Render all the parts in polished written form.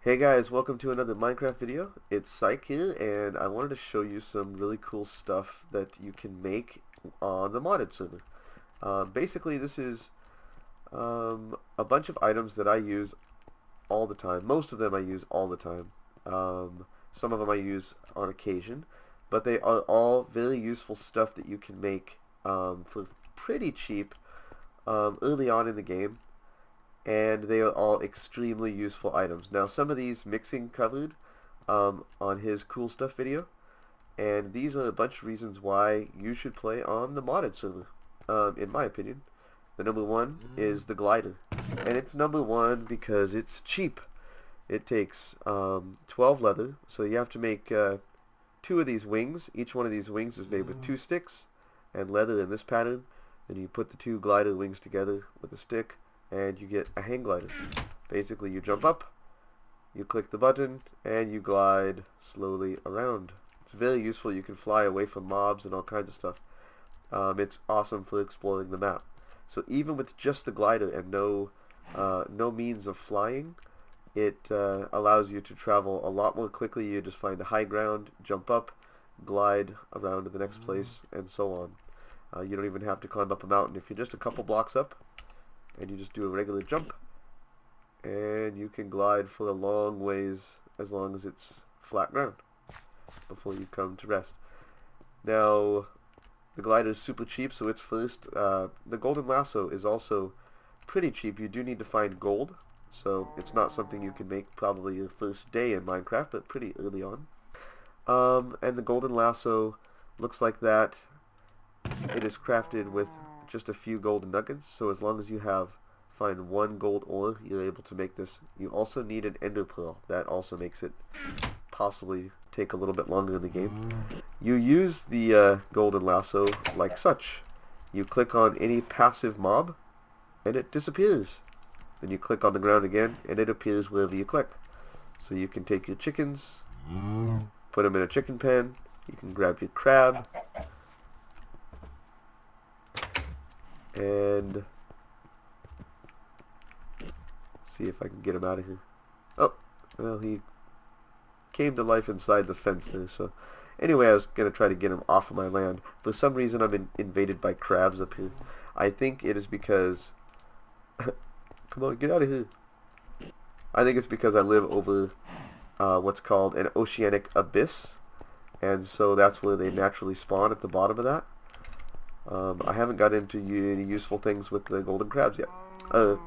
Hey guys, welcome to another Minecraft video. It's Psych here, and I wanted to show you some really cool stuff that you can make on the modded server. Basically, this is a bunch of items that I use all the time. Most of them I use all the time. Some of them I use on occasion, but they are all very useful stuff that you can make for pretty cheap early on in the game. And they are all extremely useful items. Now, some of these Mixing covered on his cool stuff video, and these are a bunch of reasons why you should play on the modded server, in my opinion. The number one is the glider, and it's number one because it's cheap. It takes 12 leather, so you have to make 2 of these wings. Each one of these wings is made with 2 sticks and leather in this pattern. Then you put the 2 glider wings together with a stick, and you get a hang glider. Basically, you jump up, you click the button, and you glide slowly around. It's very useful. You can fly away from mobs and all kinds of stuff. It's awesome for exploring the map. So even with just the glider and no means of flying, it allows you to travel a lot more quickly. You just find a high ground, jump up, glide around to the next place, and so on. You don't even have to climb up a mountain. If you're just a couple blocks up, and you just do a regular jump, and you can glide for a long ways as long as it's flat ground before you come to rest. Now, the glider is super cheap, so it's first. The golden lasso is also pretty cheap. You do need to find gold, so it's not something you can make probably your first day in Minecraft, but pretty early on. And the golden lasso looks like that. It is crafted with just a few golden nuggets, so as long as you find 1 gold ore, you're able to make this. You also need an ender pearl. That also makes it possibly take a little bit longer in the game. You use the golden lasso like such. You click on any passive mob and it disappears. Then you click on the ground again and it appears wherever you click. So you can take your chickens, put them in a chicken pen, you can grab your crab, and see if I can get him out of here. Oh, well, he came to life inside the fence there. So anyway, I was going to try to get him off of my land. For some reason, I've been invaded by crabs up here. I think it is because... Come on, get out of here. I think it's because I live over what's called an oceanic abyss, and so that's where they naturally spawn, at the bottom of that. I haven't got into any useful things with the golden crabs yet. The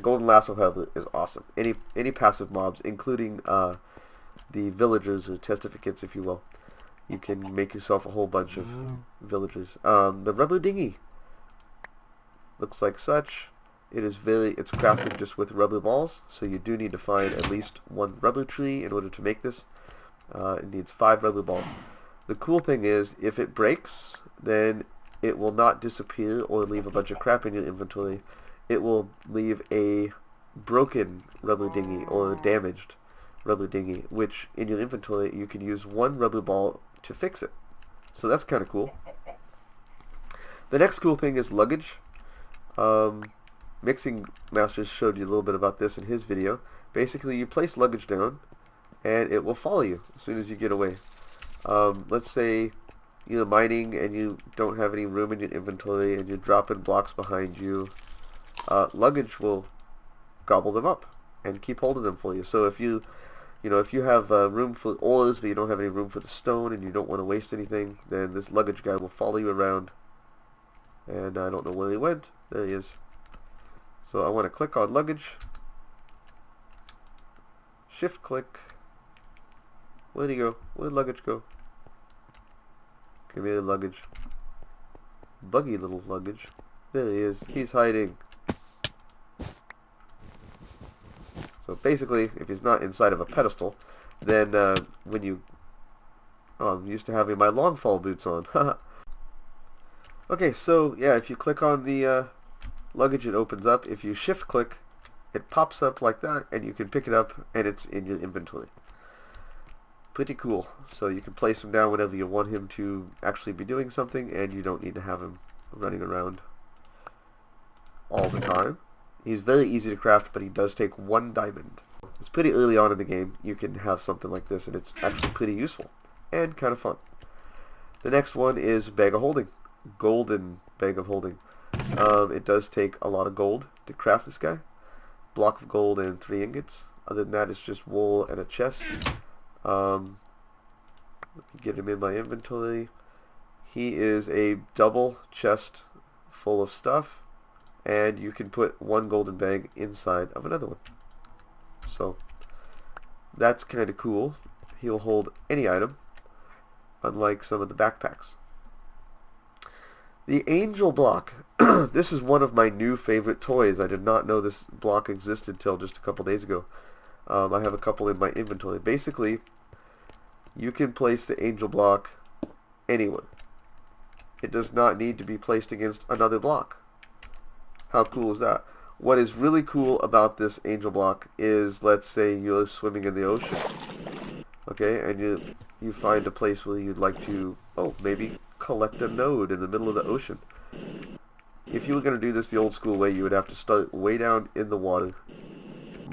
golden lasso, however, is awesome. Any passive mobs, including the villagers or testificates, if you will. You can make yourself a whole bunch of villagers. The rubber dinghy looks like such. It's crafted just with rubber balls, so you do need to find at least 1 rubber tree in order to make this. It needs 5 rubber balls. The cool thing is, if it breaks, then it will not disappear or leave a bunch of crap in your inventory. It will leave a broken rubber dinghy or damaged rubber dinghy, which in your inventory you can use 1 rubber ball to fix it. So that's kind of cool. The next cool thing is luggage. Mixing Masters showed you a little bit about this in his video. Basically, you place luggage down and it will follow you as soon as you get away. Let's say you're mining and you don't have any room in your inventory and you're dropping blocks behind you. Luggage will gobble them up and keep hold of them for you. So if you have room for ores but you don't have any room for the stone and you don't want to waste anything, then this luggage guy will follow you around. And I don't know where he went. There he is. So I want to click on luggage. Shift click. Where'd he go? Where'd luggage go? Come here, luggage. Buggy little luggage. There he is. He's hiding. So basically, if he's not inside of a pedestal, then when you... Oh, I'm used to having my longfall boots on. Okay, so yeah, if you click on the luggage, it opens up. If you shift click, it pops up like that, and you can pick it up, and it's in your inventory. Pretty cool. So you can place him down whenever you want him to actually be doing something, and you don't need to have him running around all the time. He's very easy to craft, but he does take 1 diamond. It's pretty early on in the game you can have something like this, and it's actually pretty useful and kind of fun. The next one is bag of holding. Golden bag of holding. It does take a lot of gold to craft this guy. Block of gold and 3 ingots. Other than that, it's just wool and a chest. Let me get him in my inventory. He is a double chest full of stuff, and you can put one golden bag inside of another one. So that's kind of cool. He'll hold any item, unlike some of the backpacks. The angel block. This is one of my new favorite toys. I did not know this block existed till just a couple days ago. I have a couple in my inventory. Basically, you can place the angel block anywhere. It does not need to be placed against another block. How cool is that? What is really cool about this angel block is, let's say you're swimming in the ocean, okay, and you find a place where you'd like to, maybe collect a node in the middle of the ocean. If you were going to do this the old school way, you would have to start way down in the water,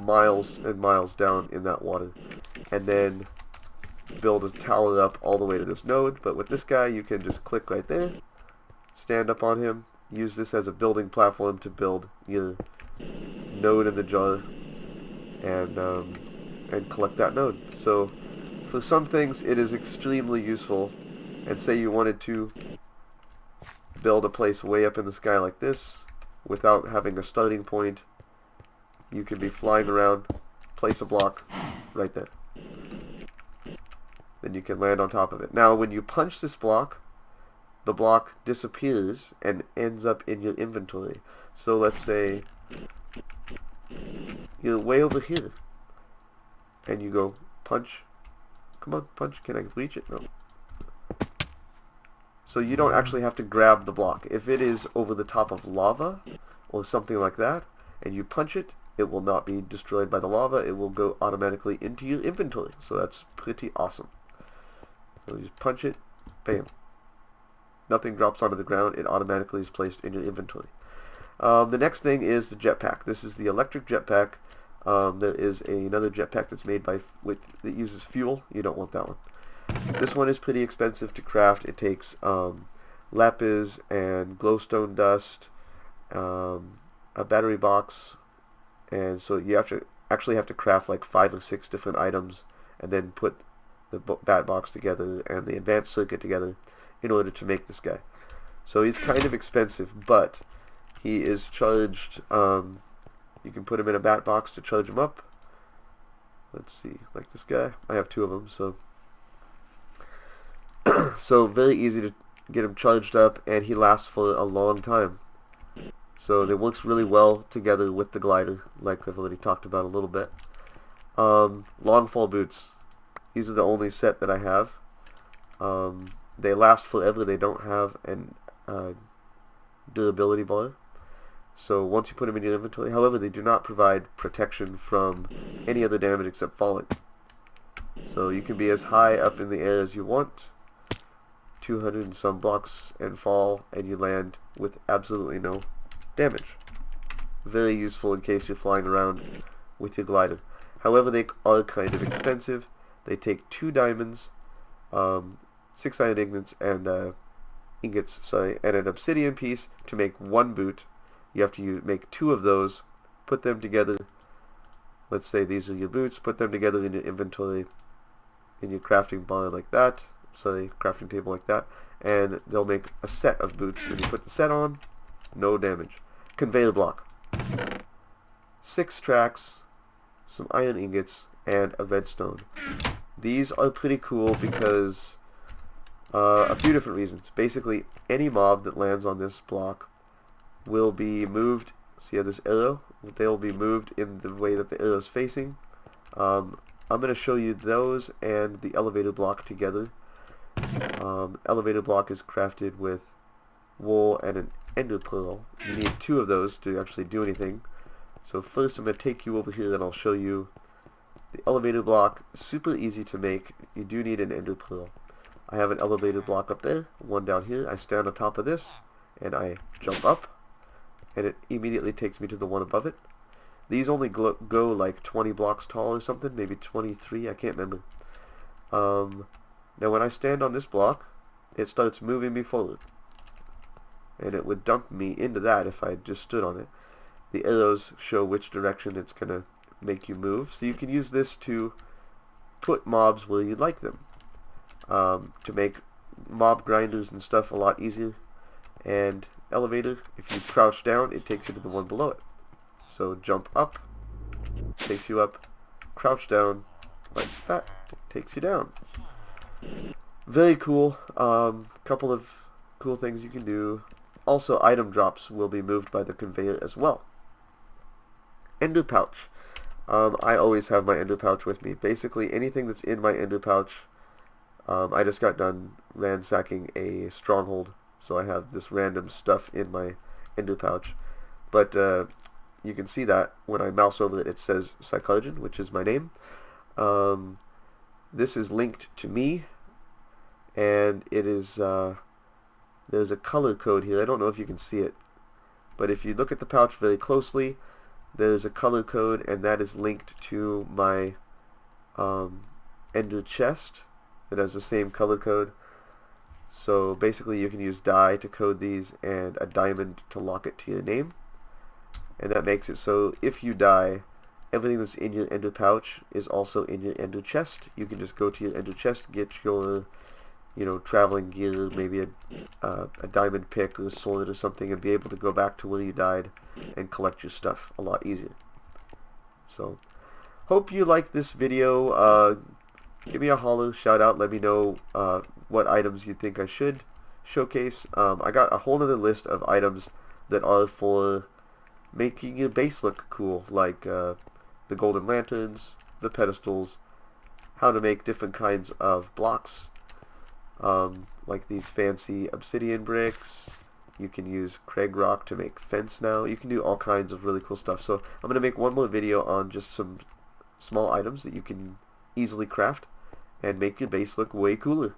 miles and miles down in that water, and then build a tower up all the way to this node. But with this guy, you can just click right there, stand up on him, use this as a building platform to build your node in the jar, and collect that node. So for some things it is extremely useful, and say you wanted to build a place way up in the sky like this without having a starting point, you can be flying around, place a block right there. Then you can land on top of it. Now when you punch this block, the block disappears and ends up in your inventory. So let's say you're way over here and you go punch. Come on, punch. Can I reach it? No. So you don't actually have to grab the block. If it is over the top of lava or something like that and you punch it, it will not be destroyed by the lava. It will go automatically into your inventory. So that's pretty awesome. So you just punch it, bam. Nothing drops onto the ground. It automatically is placed in your inventory. The next thing is the jetpack. This is the electric jetpack. There is another jetpack that's made that uses fuel. You don't want that one. This one is pretty expensive to craft. It takes lapis and glowstone dust, a battery box, and so you actually have to craft like 5 or 6 different items, and then put the bat box together and the advanced circuit together in order to make this guy. So he's kind of expensive, but he is charged. You can put him in a bat box to charge him up. Let's see, like this guy. I have 2 of them, so so very easy to get him charged up, and he lasts for a long time. So it works really well together with the glider, like I've already talked about a little bit. Longfall boots. These are the only set that I have. They last forever. They don't have an durability bar. So once you put them in your inventory, however, they do not provide protection from any other damage except falling. So you can be as high up in the air as you want, 200 and some blocks, and fall, and you land with absolutely no damage. Very useful in case you're flying around with your glider. However, they are kind of expensive. They take 2 diamonds, 6 iron ingots, and and an obsidian piece to make 1 boot. You have to make 2 of those, put them together. Let's say these are your boots. Put them together in your inventory, in your crafting bar like that. Crafting table like that, and they'll make a set of boots. And you put the set on, no damage. Conveyor block. 6 tracks, some iron ingots, and a redstone. These are pretty cool because a few different reasons. Basically, any mob that lands on this block will be moved. See how this arrow? They will be moved in the way that the arrow is facing. I'm going to show you those and the elevator block together. Elevator block is crafted with wool and an ender pearl. You need 2 of those to actually do anything. So first I'm going to take you over here and I'll show you the elevator block. Super easy to make. You do need an ender pearl. I have an elevator block up there, 1 down here. I stand on top of this and I jump up, and it immediately takes me to the one above it. These only go like 20 blocks tall or something, maybe 23, I can't remember. Now when I stand on this block, it starts moving me forward. And it would dump me into that if I just stood on it. The arrows show which direction it's going to make you move, so you can use this to put mobs where you'd like them. To make mob grinders and stuff a lot easier. And elevator, if you crouch down, it takes you to the one below it. So jump up, takes you up, crouch down, like that, takes you down. Very cool. Couple of cool things you can do. Also, item drops will be moved by the conveyor as well. Ender pouch. I always have my ender pouch with me. Basically, anything that's in my ender pouch. I just got done ransacking a stronghold, so I have this random stuff in my ender pouch. But you can see that when I mouse over it, it says Psychogen, which is my name. This is linked to me, and it is there's a color code here. I don't know if you can see it, but if you look at the pouch very closely, there's a color code, and that is linked to my ender chest. It has the same color code. So basically you can use dye to code these and a diamond to lock it to your name. And that makes it so if you die, everything that's in your ender pouch is also in your ender chest. You can just go to your ender chest, get your, traveling gear, maybe a diamond pick or a sword or something, and be able to go back to where you died and collect your stuff a lot easier. So, hope you liked this video. Give me a holler, shout out, let me know what items you think I should showcase. I got a whole other list of items that are for making your base look cool, like the golden lanterns, the pedestals, how to make different kinds of blocks, like these fancy obsidian bricks. You can use Craig Rock to make fence now. You can do all kinds of really cool stuff. So I'm going to make one more video on just some small items that you can easily craft and make your base look way cooler.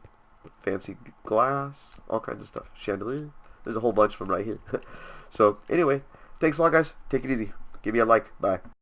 Fancy glass, all kinds of stuff. Chandelier. There's a whole bunch from right here. So anyway, thanks a lot, guys. Take it easy. Give me a like. Bye.